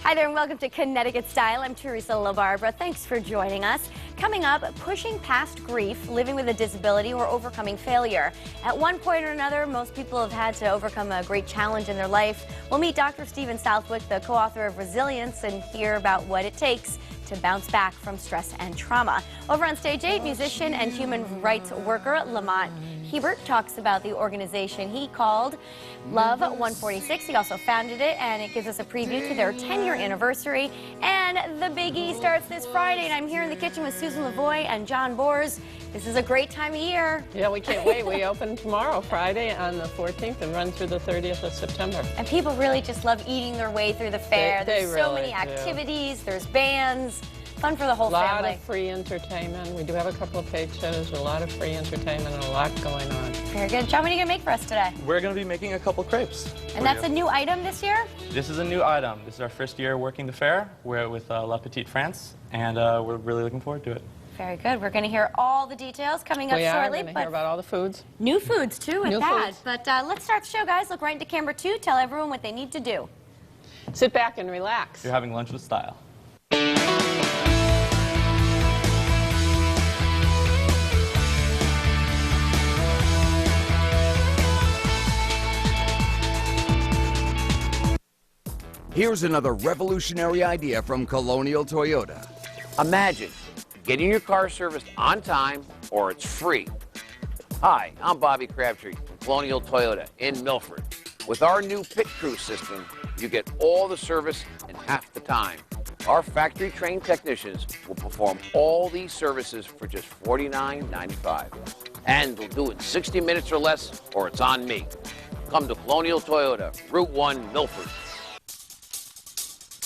Hi there and welcome to Connecticut Style. I'm Teresa LaBarbera. Thanks for joining us. Coming up, pushing past grief, living with a disability, or overcoming failure. At one point or another, most people have had to overcome a great challenge in their life. We'll meet Dr. Stephen Southwick, the co-author of Resilience, and hear about what it takes to bounce back from stress and trauma. Over on stage 8, musician and human rights worker Lamont Hebert talks about the organization he called Love 146. He also founded it, and it gives us a preview to their 10-year anniversary. And the biggie starts this Friday, and I'm here in the kitchen with Susan Lavoie and John Bors. This is a great time of year. Yeah, we can't wait. We open tomorrow, Friday, on the 14th, and run through the 30th of September. And people really just love eating their way through the fair. There's so many activities, there's bands. Fun for the whole family. A lot of free entertainment. We do have a couple of paid shows, a lot of free entertainment, and a lot going on. Very good. John, what are you going to make for us today? We're going to be making a couple crepes. And that's a new item this year? This is a new item. This is our first year working the fair. We're with La Petite France, and we're really looking forward to it. Very good. We're going to hear all the details coming up shortly. We're going to hear about all the foods. New foods, too, at that. But let's start the show, guys. Look right into camera 2. Tell everyone what they need to do. Sit back and relax. You're having lunch with style. Here's another revolutionary idea from Colonial Toyota. Imagine getting your car serviced on time or it's free. Hi, I'm Bobby Crabtree from Colonial Toyota in Milford. With our new Pit Crew system, you get all the service in half the time. Our factory-trained technicians will perform all these services for just $49.95. And they'll do it in 60 minutes or less, or it's on me. Come to Colonial Toyota, Route 1, Milford.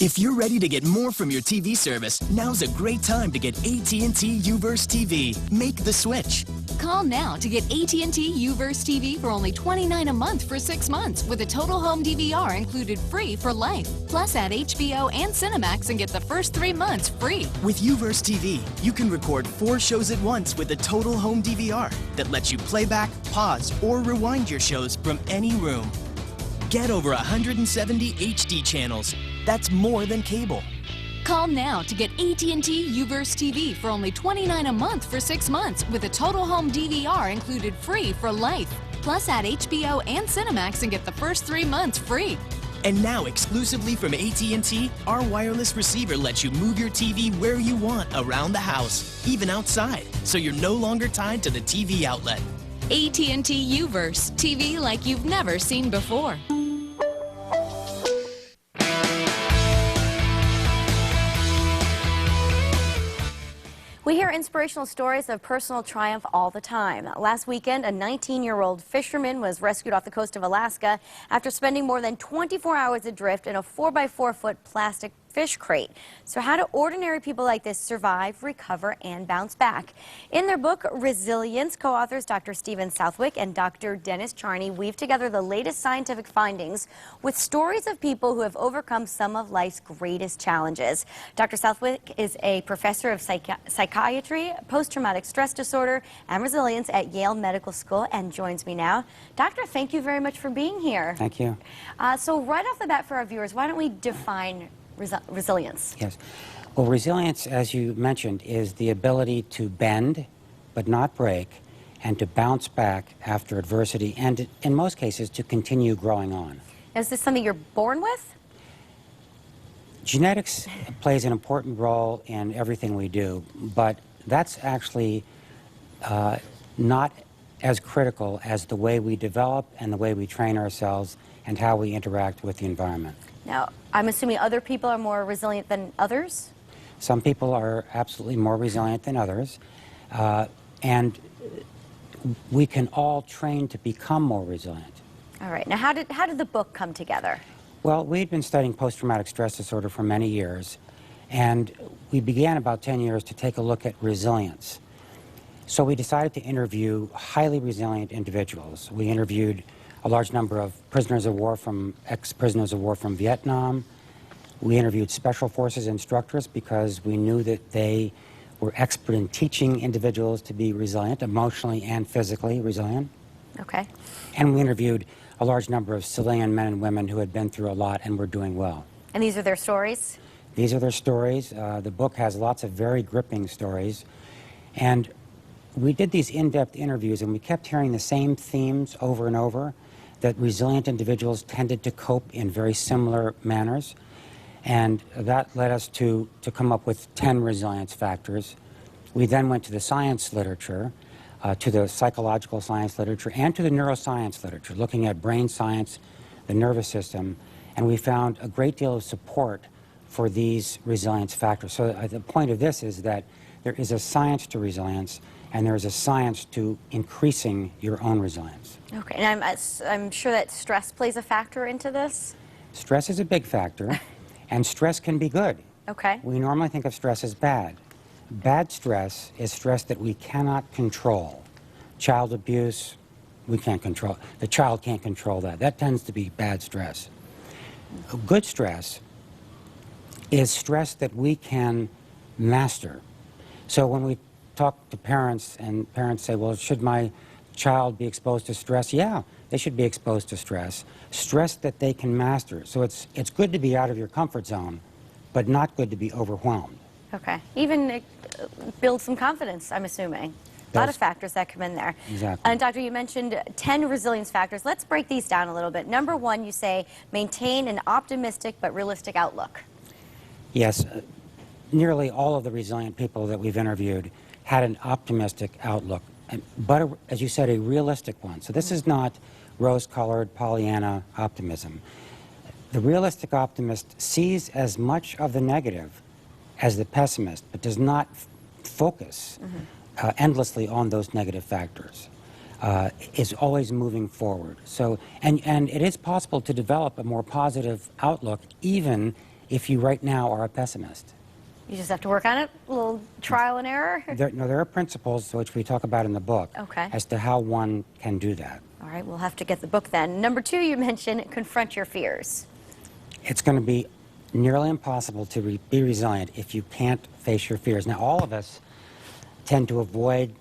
If you're ready to get more from your TV service, now's a great time to get AT&T UVerse TV. Make the switch. Call now to get AT&T UVerse TV for only $29 a month for 6 months with a total home DVR included free for life. Plus add HBO and Cinemax and get the first 3 months free. With UVerse TV, you can record 4 shows at once with a total home DVR that lets you play back, pause, or rewind your shows from any room. Get over 170 HD channels. That's more than cable. Call now to get AT&T UVerse TV for only $29 a month for 6 months with a total home DVR included free for life. Plus add HBO and Cinemax and get the first 3 months free. And now, exclusively from AT&T, our wireless receiver lets you move your TV where you want around the house, even outside, so you're no longer tied to the TV outlet. AT&T UVerse TV like you've never seen before. We hear inspirational stories of personal triumph all the time. Last weekend, a 19-year-old fisherman was rescued off the coast of Alaska after spending more than 24 hours adrift in a 4-by-4-foot plastic fish crate. So how do ordinary people like this survive, recover, and bounce back? In their book, Resilience, co-authors Dr. Stephen Southwick and Dr. Dennis Charney weave together the latest scientific findings with stories of people who have overcome some of life's greatest challenges. Dr. Southwick is a professor of psychiatry, post-traumatic stress disorder, and resilience at Yale Medical School and joins me now. Doctor, thank you very much for being here. Thank you. So right off the bat for our viewers, why don't we define resilience? Yes. Well, resilience, as you mentioned, is the ability to bend but not break and to bounce back after adversity and, in most cases, to continue growing on. Is this something you're born with? Genetics plays an important role in everything we do, but that's actually not as critical as the way we develop and the way we train ourselves and how we interact with the environment. Now, I'm assuming other people are more resilient than others? Some people are absolutely more resilient than others, and we can all train to become more resilient. All right. Now, how did the book come together? Well, we'd been studying post-traumatic stress disorder for many years, and we began about 10 years to take a look at resilience. So we decided to interview highly resilient individuals. We interviewed a large number of prisoners of war from ex-prisoners of war from Vietnam. We interviewed special forces instructors because we knew that they were expert in teaching individuals to be resilient, emotionally and physically resilient. Okay. And we interviewed a large number of civilian men and women who had been through a lot and were doing well. And these are their stories? These are their stories. The book has lots of very gripping stories. And we did these in-depth interviews, and we kept hearing the same themes over and over, that resilient individuals tended to cope in very similar manners. And that led us to come up with 10 resilience factors. We then went to the science literature, to the psychological science literature, and to the neuroscience literature, looking at brain science, the nervous system, and we found a great deal of support for these resilience factors. So the point of this is that there is a science to resilience, and there is a science to increasing your own resilience. Okay, and I'm sure that stress plays a factor into this? Stress is a big factor, and stress can be good. Okay. We normally think of stress as bad. Bad stress is stress that we cannot control. Child abuse, we can't control. The child can't control that. That tends to be bad stress. Good stress is stress that we can master. So when we talk to parents, and parents say, well, should my child be exposed to stress? Yeah, they should be exposed to stress. Stress that they can master. So it's good to be out of your comfort zone, but not good to be overwhelmed. Okay. Even build some confidence, I'm assuming. A lot of factors that come in there. Exactly. And Doctor, you mentioned 10 resilience factors. Let's break these down a little bit. Number one, you say maintain an optimistic but realistic outlook. Yes, nearly all of the resilient people that we've interviewed had an optimistic outlook, but as you said, a realistic one. So this is not rose-colored Pollyanna optimism. The realistic optimist sees as much of the negative as the pessimist, but does not focus endlessly on those negative factors. Is always moving forward. So, and it is possible to develop a more positive outlook even if you right now are a pessimist. You just have to work on it, a little trial and error? There are principles which we talk about in the book as to how one can do that. All right, we'll have to get the book then. Number two, you mentioned confront your fears. It's going to be nearly impossible to be resilient if you can't face your fears. Now, all of us tend to avoid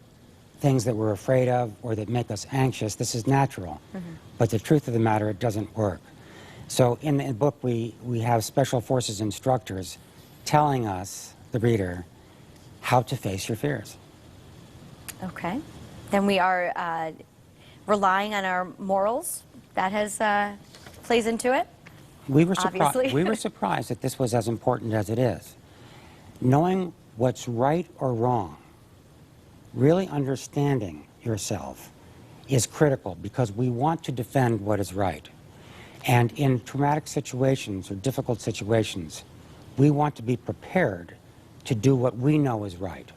things that we're afraid of or that make us anxious. This is natural. But the truth of the matter, it doesn't work. So in the book, we have Special Forces instructors telling us, the reader, how to face your fears. Okay. Then we are relying on our morals. That has plays into it. We were surprised that this was as important as it is. Knowing what's right or wrong, really understanding yourself, is critical because we want to defend what is right. And in traumatic situations or difficult situations, we want to be prepared to do what we know is right.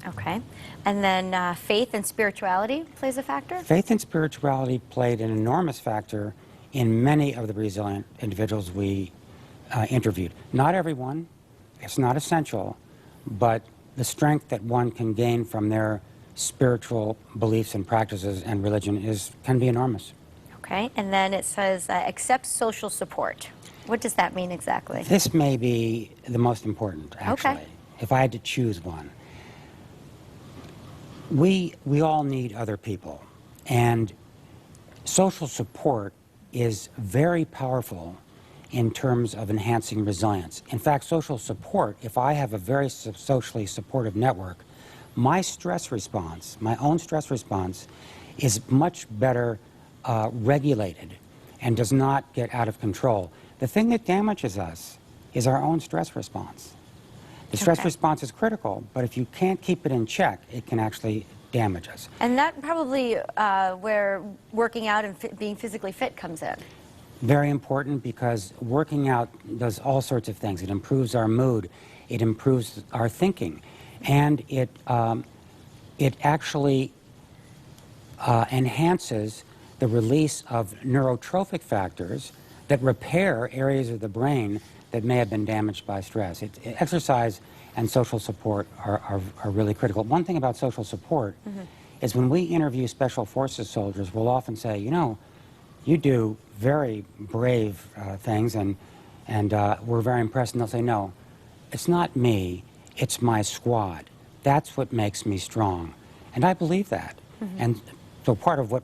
Okay. And then faith and spirituality plays a factor? Faith and spirituality played an enormous factor in many of the resilient individuals we interviewed. Not everyone, it's not essential, but the strength that one can gain from their spiritual beliefs and practices and religion can be enormous. Okay, and then it says accept social support. What does that mean exactly? This may be the most important, actually, Okay. if I had to choose one. We all need other people, and social support is very powerful in terms of enhancing resilience. In fact, social support, if I have a very socially supportive network, my stress response, my own stress response, is much better regulated and does not get out of control. The thing that damages us is our own stress response. The stress response is critical, but if you can't keep it in check, it can actually damage us. And that probably where working out and being physically fit comes in. Very important because working out does all sorts of things. It improves our mood, it improves our thinking, and it actually enhances the release of neurotrophic factors that repair areas of the brain that may have been damaged by stress. Exercise and social support are really critical. One thing about social support is when we interview Special Forces soldiers, we'll often say, you know, you do very brave things, and we're very impressed. And they'll say, no, it's not me, it's my squad. That's what makes me strong. And I believe that. And so part of what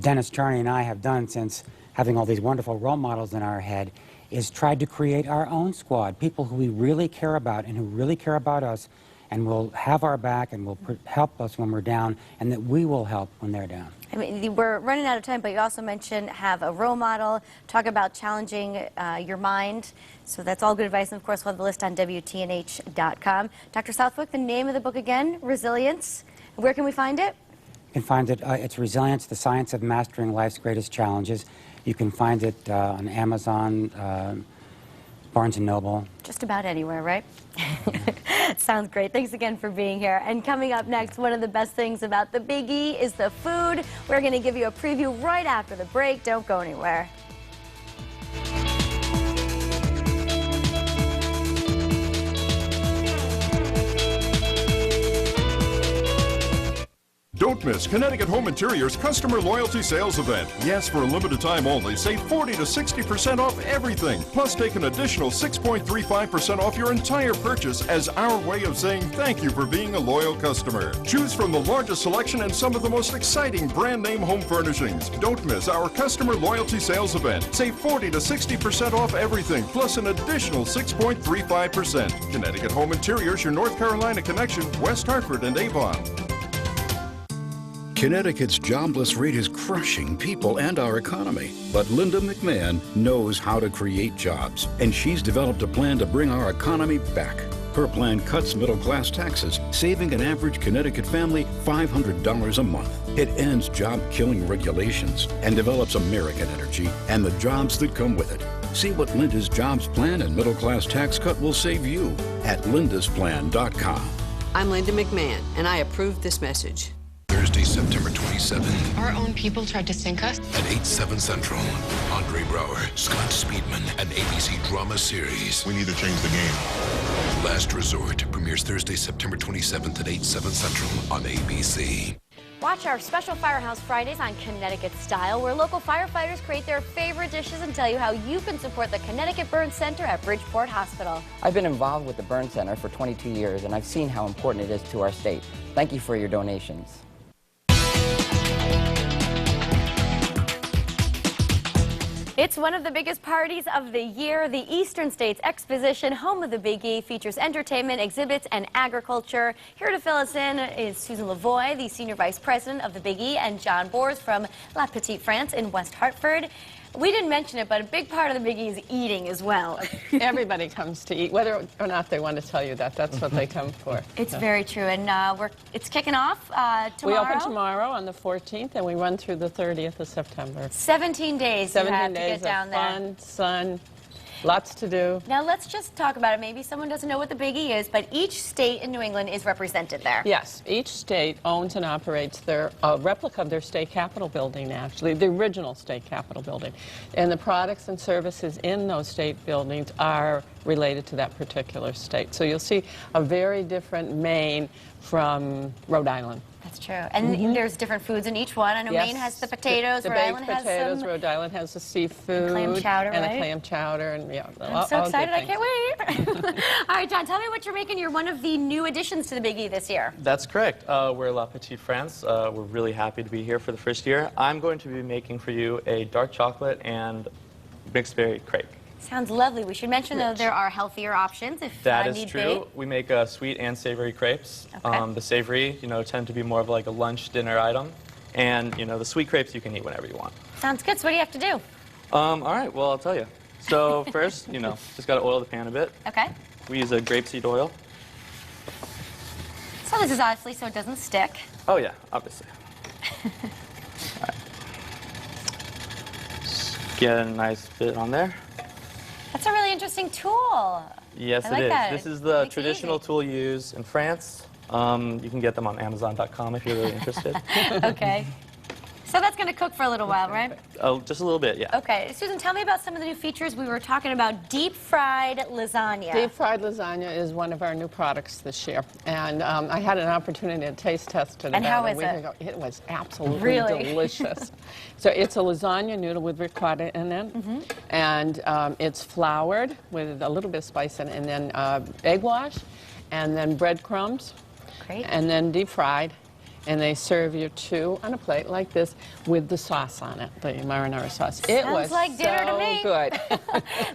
Dennis, Charney, and I have done since having all these wonderful role models in our head is tried to create our own squad, people who we really care about and who really care about us and will have our back and will help us when we're down, and that we will help when they're down. I mean, we're running out of time, but you also mentioned have a role model, talk about challenging your mind. So that's all good advice, and of course we'll have the list on WTNH.com. Dr. Southwick, the name of the book again, Resilience. Where can we find it? You can find it, it's Resilience, the Science of Mastering Life's Greatest Challenges. You can find it on Amazon, Barnes & Noble. Just about anywhere, right? Sounds great. Thanks again for being here. And coming up next, one of the best things about the Big E is the food. We're going to give you a preview right after the break. Don't go anywhere. Don't miss Connecticut Home Interior's Customer Loyalty Sales Event. Yes, for a limited time only, save 40 to 60% off everything. Plus, take an additional 6.35% off your entire purchase as our way of saying thank you for being a loyal customer. Choose from the largest selection and some of the most exciting brand name home furnishings. Don't miss our Customer Loyalty Sales Event. Save 40 to 60% off everything, plus an additional 6.35%. Connecticut Home Interior's your North Carolina connection, West Hartford and Avon. Connecticut's jobless rate is crushing people and our economy. But Linda McMahon knows how to create jobs, and she's developed a plan to bring our economy back. Her plan cuts middle-class taxes, saving an average Connecticut family $500 a month. It ends job-killing regulations and develops American energy and the jobs that come with it. See what Linda's jobs plan and middle-class tax cut will save you at lindasplan.com. I'm Linda McMahon, and I approve this message. Thursday, September 27th. Our own people tried to sink us. At 8/7 Central, Andre Brower, Scott Speedman, an ABC drama series. We need to change the game. Last Resort premieres Thursday, September 27th at 8/7 Central on ABC. Watch our special Firehouse Fridays on Connecticut Style, where local firefighters create their favorite dishes and tell you how you can support the Connecticut Burn Center at Bridgeport Hospital. I've been involved with the Burn Center for 22 years, and I've seen how important it is to our state. Thank you for your donations. It's one of the biggest parties of the year. The Eastern States Exposition, home of the Big E, features entertainment, exhibits, and agriculture. Here to fill us in is Susan Lavoie, the Senior Vice President of the Big E, and John Bors from La Petite France in West Hartford. We didn't mention it, but a big part of the Big E is eating as well. Everybody comes to eat, whether or not they want to tell you that. That's what they come for. It's very true, and it's kicking off tomorrow. We open tomorrow on the 14th, and we run through the 30th of September. 17 days 17 you have days to get down of there. Fun, sun, lots to do. Now let's just talk about it. Maybe someone doesn't know what the Big E is, but each state in New England is represented there. Yes, each state owns and operates their replica of their state capitol building, actually, the original state capitol building. And the products and services in those state buildings are related to that particular state. So you'll see a very different Maine from Rhode Island. That's true. And there's different foods in each one. I know Maine has the potatoes, the Rhode Island baked potatoes, has some... Rhode Island has the seafood. Clam chowder, and right? a clam chowder. And, yeah, I'm so excited, I can't wait. All right, John, tell me what you're making. You're one of the new additions to the Big E this year. That's correct. We're La Petite France. We're really happy to be here for the first year. I'm going to be making for you a dark chocolate and mixed berry crepe. Sounds lovely. We should mention, though, there are healthier options if That is need true. be. We make sweet and savory crepes. Okay. The savory, tend to be more of like a lunch dinner item. And, the sweet crepes you can eat whenever you want. Sounds good. So what do you have to do? All right, well, I'll tell you. So first, just got to oil the pan a bit. Okay. We use a grapeseed oil. So this is obviously so it doesn't stick. Oh, yeah, obviously. All right. Just get a nice bit on there. That's a really interesting tool. Yes, I like it is. that. This is the traditional tool you use in France. You can get them on Amazon.com if you're really interested. Okay. So that's going to cook for a little while, right? Oh, just a little bit, yeah. Okay. Susan, tell me about some of the new features. We were talking about deep-fried lasagna. Deep-fried lasagna is one of our new products this year. And I had an opportunity to taste test it and about how a is week it? ago. It was absolutely really delicious. So it's a lasagna noodle with ricotta in it. And it's floured with a little bit of spice in it, and then egg wash, and then breadcrumbs. Great. And then deep-fried. and they serve you two on a plate like this with the sauce on it, the marinara sauce. It was like dinner to so me. good.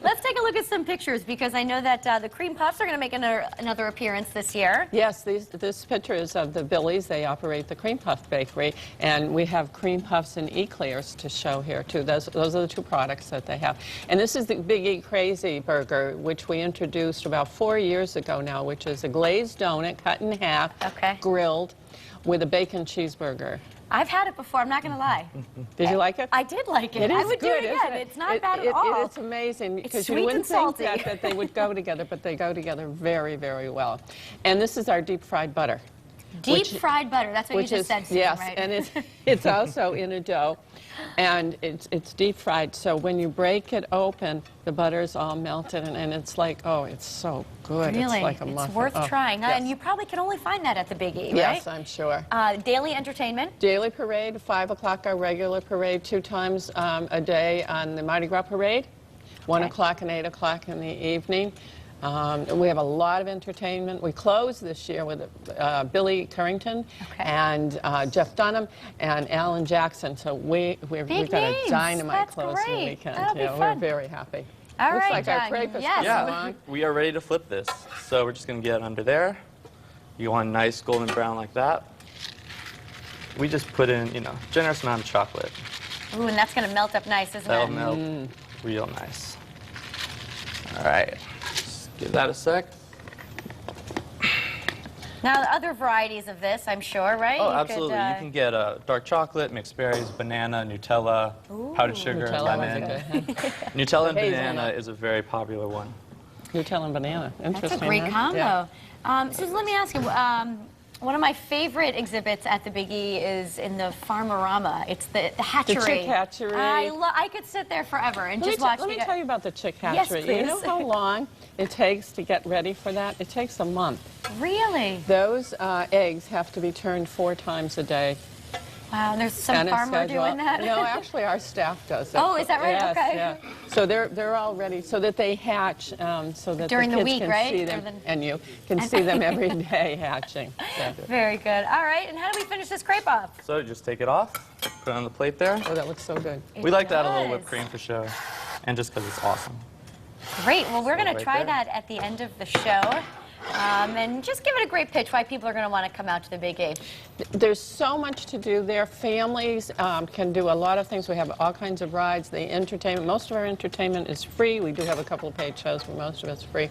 Let's take a look at some pictures, because I know that the cream puffs are going to make another appearance this year. Yes, this picture is of the Billies. They operate the Cream Puff Bakery, and we have cream puffs and eclairs to show here too. Those are the two products that they have. And this is the Big E Crazy Burger, which we introduced about 4 years ago now, which is a glazed donut cut in half, grilled, with a bacon cheeseburger. I've had it before, I'm not going to lie. Did you like it? I did like it. It is I would good, do it isn't again. it? It's not bad at all. It's amazing, because you sweet wouldn't and think salty. that they would go together, but they go together very, very well. And this is our deep fried butter. Deep fried butter, that's what you just said, Susan, yes, right? and it's also in a dough, and it's deep fried. So when you break it open, the butter is all melted, and it's like, oh, it's so good. Really? It's like a muffin. It's worth trying. Yes. And you probably can only find that at the Big E, right? Yes, I'm sure. Daily entertainment? Daily parade, 5 o'clock, our regular parade, 2 times a day on the Mardi Gras parade, 1 o'clock and 8 o'clock in the evening. We have a lot of entertainment. We closed this year with Billy Currington and Jeff Dunham and Alan Jackson. So we've got a dynamite closing weekend. That'll be fun. We're very happy. All Looks right, like John. our crepe is Yes. coming along. We are ready to flip this. So we're just going to get it under there. You want nice golden brown like that. We just put in, generous amount of chocolate. Ooh, and that's going to melt up nice, isn't That'll it? melt real nice. All right. Give that a sec. Now, the other varieties of this, I'm sure, right? Oh, absolutely. You can get dark chocolate, mixed berries, banana, Nutella, powdered sugar, lemon. Nutella and banana is a very popular one. Nutella and banana. Interesting. That's a great combo. Yeah. Susan, let me ask you, one of my favorite exhibits at the Big E is in the Farmerama. It's the hatchery. The chick hatchery. I could sit there forever and just watch. Let me tell you about the chick Yes, hatchery. please. You know how long it takes to get ready for that? It takes a month. Really? Those eggs have to be turned 4 times a day. Wow, and there's some farmer doing that? No, actually our staff does it. Oh, is that right? Yes, Okay. Yeah. So they're all ready so that they hatch, so that during the the kids week, can right? see them, and you can see them every day hatching. So. Very good. All right, and how do we finish this crepe off? So just take it off, put it on the plate there. Oh, that looks so good. We like to add a little whipped cream for show, and just because it's awesome. Great. Well, we're going to right try there. that at the end of the show. And just give it a great pitch why people are going to want to come out to the Big E. There's so much to do there. Families can do a lot of things. We have all kinds of rides. The entertainment, most of our entertainment is free. We do have a couple of paid shows, but most of it's free.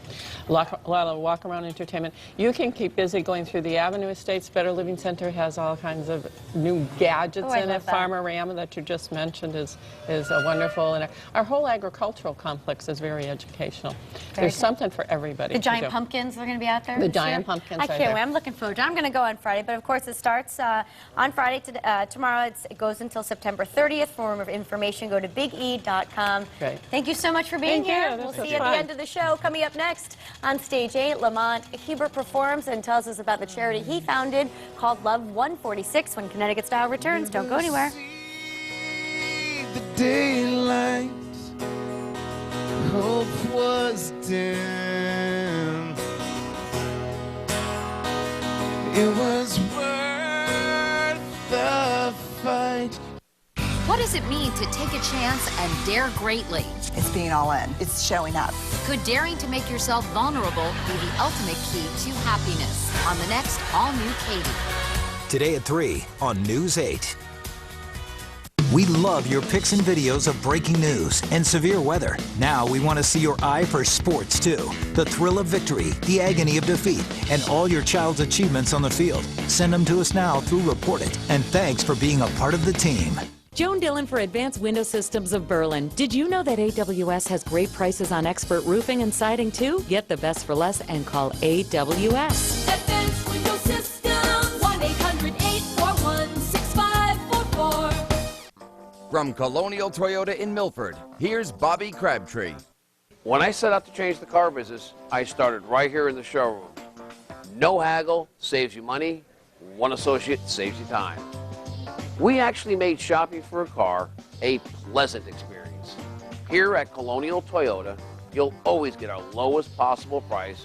A lot of walk-around entertainment. You can keep busy going through the Avenue Estates. Better Living Center has all kinds of new gadgets in it. Farmerama that you just mentioned is wonderful. And our whole agricultural complex is very educational. There's something for everybody. The giant pumpkins are going to be out there. The giant pumpkins. I can't wait. I'm looking forward to it. I'm going to go on Friday, but of course it starts on Friday. Tomorrow it goes until September 30th. For more information, go to bige.com. Great. Thank you so much for being here. We'll see you at the end of the show. Coming up next on Stage 8, Lamont Hubert performs and tells us about the charity he founded called Love 146 when Connecticut Style returns. Don't go anywhere. The daylight, hope was dim. It was worth the fight. What does it mean to take a chance and dare greatly? It's being all in. It's showing up. Could daring to make yourself vulnerable be the ultimate key to happiness? On the next all-new Katie. Today at 3 on News 8. We love your pics and videos of breaking news and severe weather. Now we want to see your eye for sports too. The thrill of victory, the agony of defeat, and all your child's achievements on the field. Send them to us now through Report It. And thanks for being a part of the team. Joan Dillon for Advanced Window Systems of Berlin. Did you know that AWS has great prices on expert roofing and siding too? Get the best for less and call AWS. Advanced Window Systems, 1-800-841-6544. From Colonial Toyota in Milford, here's Bobby Crabtree. When I set out to change the car business, I started right here in the showroom. No haggle, saves you money. One associate saves you time. We actually made shopping for a car a pleasant experience. Here at Colonial Toyota, you'll always get our lowest possible price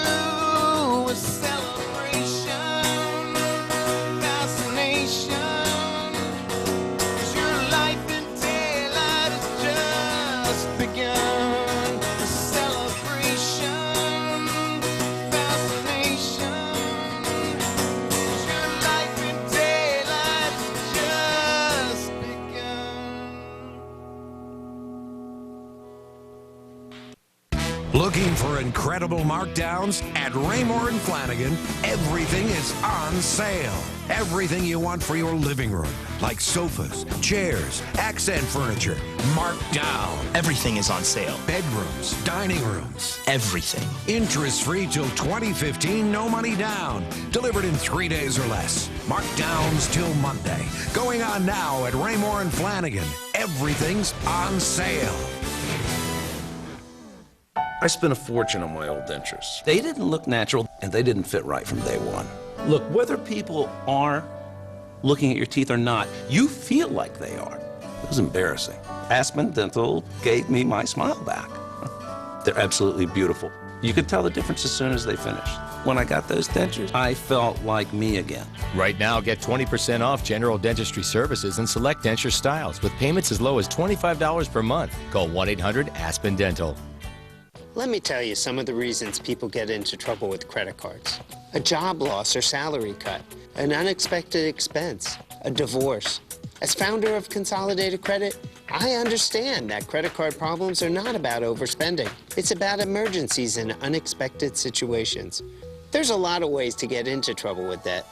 Looking for incredible markdowns? At Raymore and Flanagan, everything is on sale. Everything you want for your living room, like sofas, chairs, accent furniture, marked down. Everything is on sale. Bedrooms, dining rooms, Everything. interest-free till 2015, no money down. Delivered in 3 days or less. Markdowns till Monday. Going on now at Raymore and Flanagan. Everything's on sale. I spent a fortune on my old dentures. They didn't look natural, and they didn't fit right from day one. Look, whether people are looking at your teeth or not, you feel like they are. It was embarrassing. Aspen Dental gave me my smile back. They're absolutely beautiful. You could tell the difference as soon as they finished. When I got those dentures, I felt like me again. Right now, get 20% off general dentistry services and select denture styles with payments as low as $25 per month. Call 1-800-ASPEN-DENTAL. Let me tell you some of the reasons people get into trouble with credit cards. A job loss or salary cut, an unexpected expense, a divorce. As founder of Consolidated Credit, I understand that credit card problems are not about overspending. It's about emergencies and unexpected situations. There's a lot of ways to get into trouble with debt.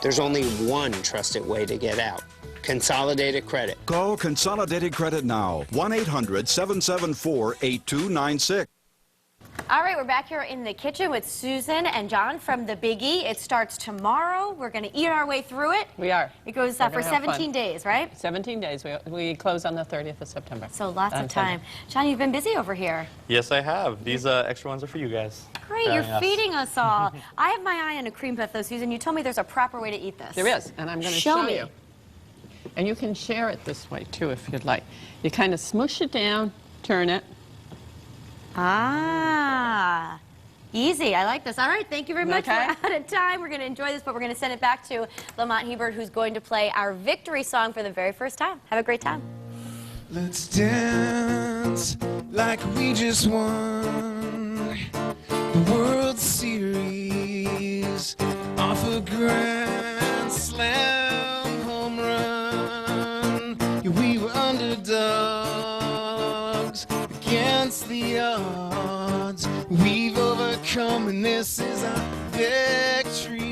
There's only one trusted way to get out. Consolidated Credit. Call Consolidated Credit now. 1-800-774-8296. All right, we're back here in the kitchen with Susan and John from the Big E. It starts tomorrow. We're going to eat our way through it. We are. It goes for 17 days, right? 17 days. We close on the 30th of September. So lots of time. John, you've been busy over here. Yes, I have. These extra ones are for you guys. Great, you're feeding us all. I have my eye on a cream puff, though, Susan. You told me there's a proper way to eat this. There is, and I'm going to show me. you. And you can share it this way, too, if you'd like. You kind of smush it down, turn it. Ah, easy. I like this. All right, thank you very much. Okay. We're out of time. We're going to enjoy this, but we're going to send it back to Lamont Hebert, who's going to play our victory song for the very first time. Have a great time. Let's dance like we just won the World Series off a grand slam home run. Yeah, we were underdogs against the odds. We've overcome, and this is our victory.